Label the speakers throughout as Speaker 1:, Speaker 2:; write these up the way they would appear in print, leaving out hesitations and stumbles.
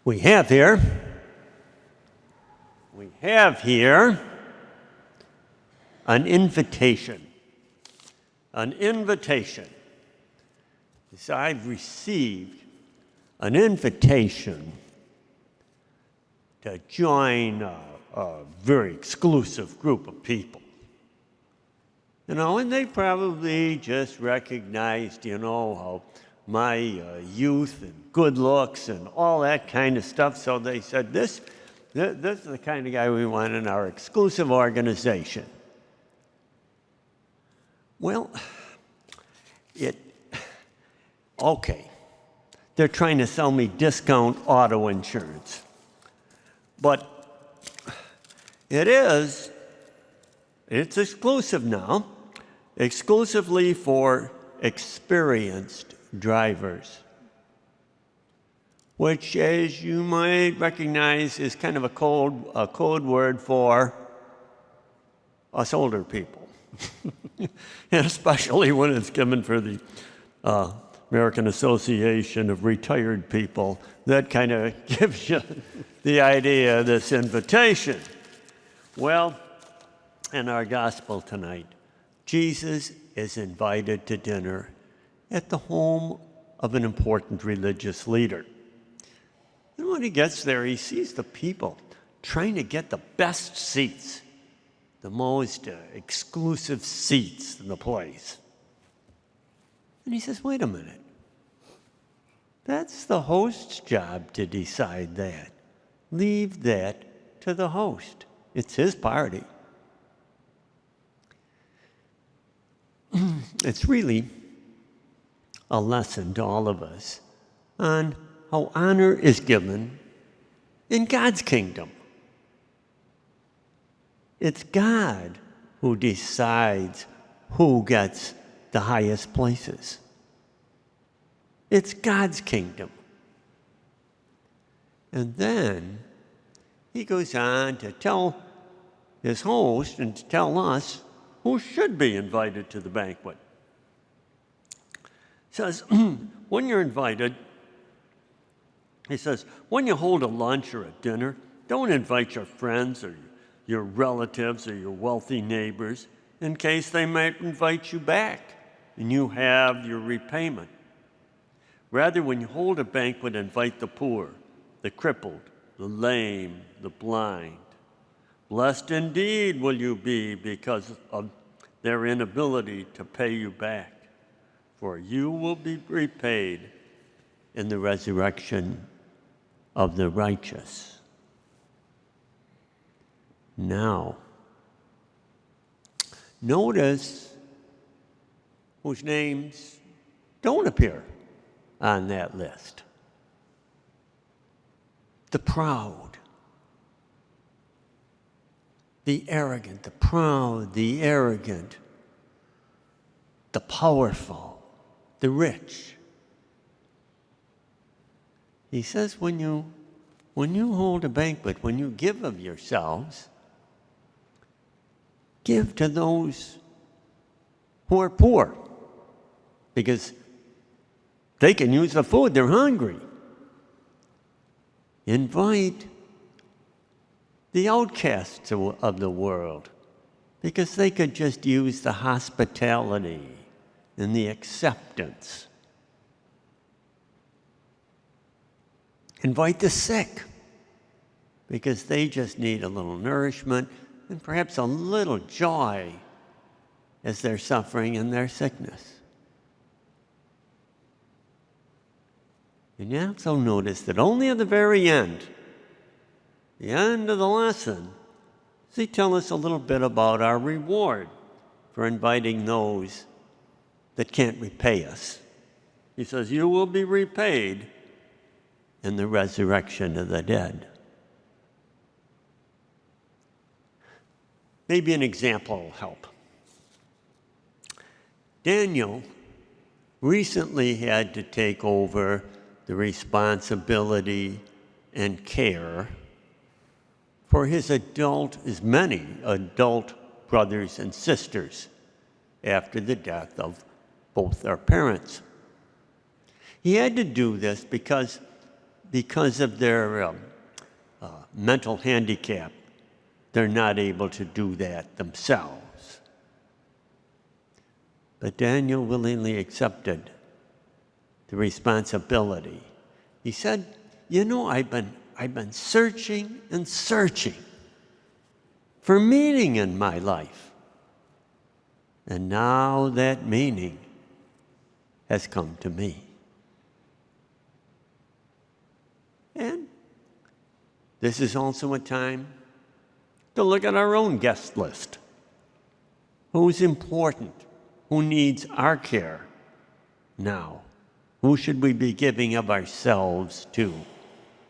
Speaker 1: We have here an invitation. An invitation. So I've received an invitation to join a very exclusive group of people. And they probably just recognized, how my youth and good looks and all that kind of stuff. So they said, this is the kind of guy we want in our exclusive organization. Well, okay. They're trying to sell me discount auto insurance. But it's exclusive now, exclusively for experienced drivers, which, as you might recognize, is kind of a code word for us older people, and especially when it's given for the American Association of Retired People. That kind of gives you the idea of this invitation. Well, in our gospel tonight, Jesus is invited to dinner at the home of an important religious leader. And when he gets there, he sees the people trying to get the best seats, the most exclusive seats in the place. And he says, wait a minute. That's the host's job to decide that. Leave that to the host. It's his party. It's really a lesson to all of us on how honor is given in God's kingdom. It's God who decides who gets the highest places. It's God's kingdom. And then he goes on to tell his host and to tell us who should be invited to the banquet. Says, when you're invited, he says, when you hold a lunch or a dinner, don't invite your friends or your relatives or your wealthy neighbors in case they might invite you back and you have your repayment. Rather, when you hold a banquet, invite the poor, the crippled, the lame, the blind. Blessed indeed will you be because of their inability to pay you back, for you will be repaid in the resurrection of the righteous. Now, notice whose names don't appear on that list. The proud, the arrogant, the proud, the arrogant, the powerful, the rich. He says when you hold a banquet, when you give of yourselves, give to those who are poor, because they can use the food, they're hungry. Invite the outcasts of the world, because they could just use the hospitality and the acceptance. Invite the sick, because they just need a little nourishment and perhaps a little joy as they're suffering in their sickness. And you also notice that only at the very end, the end of the lesson, does he tell us a little bit about our reward for inviting those that can't repay us. He says, you will be repaid in the resurrection of the dead. Maybe an example will help. Daniel recently had to take over the responsibility and care for his many adult brothers and sisters after the death of both their parents. He had to do this because because of their mental handicap, they're not able to do that themselves. But Daniel willingly accepted the responsibility. He said, I've been searching and searching for meaning in my life. And now that meaning has come to me. And this is also a time to look at our own guest list. Who's important? Who needs our care now? Who should we be giving of ourselves to?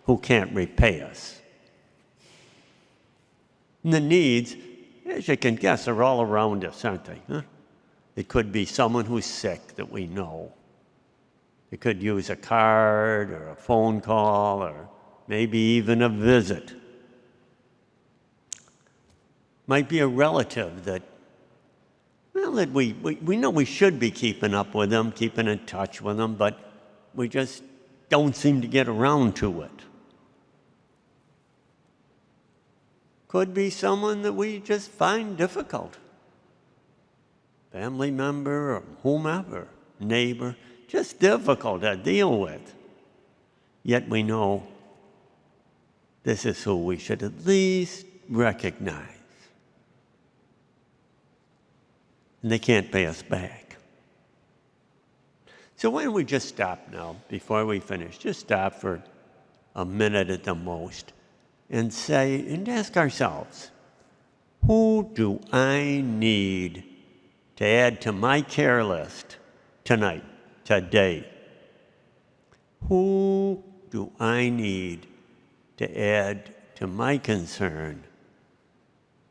Speaker 1: Who can't repay us? And the needs, as you can guess, are all around us, aren't they? Huh? It could be someone who's sick that we know. It could use a card or a phone call or maybe even a visit. Might be a relative that we know we should be keeping up with them, keeping in touch with them, but we just don't seem to get around to it. Could be someone that we just find difficult. Family member or whomever, neighbor, just difficult to deal with. Yet we know this is who we should at least recognize. And they can't pay us back. So why don't we just stop now before we finish? Just stop for a minute at the most and say, and ask ourselves, who do I need to add to my care list tonight, today? Who do I need to add to my concern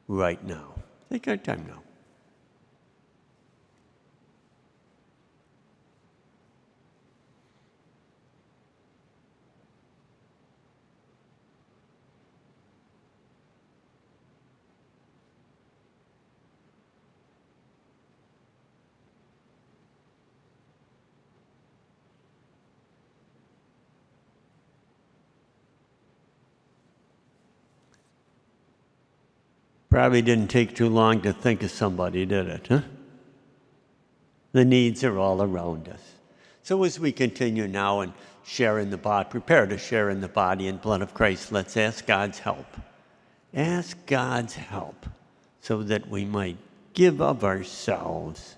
Speaker 1: right now? Take our time now. Probably didn't take too long to think of somebody, did it, huh? The needs are all around us. So as we continue now and prepare to share in the body and blood of Christ, let's ask God's help. Ask God's help so that we might give of ourselves,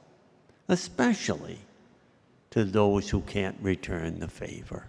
Speaker 1: especially to those who can't return the favor.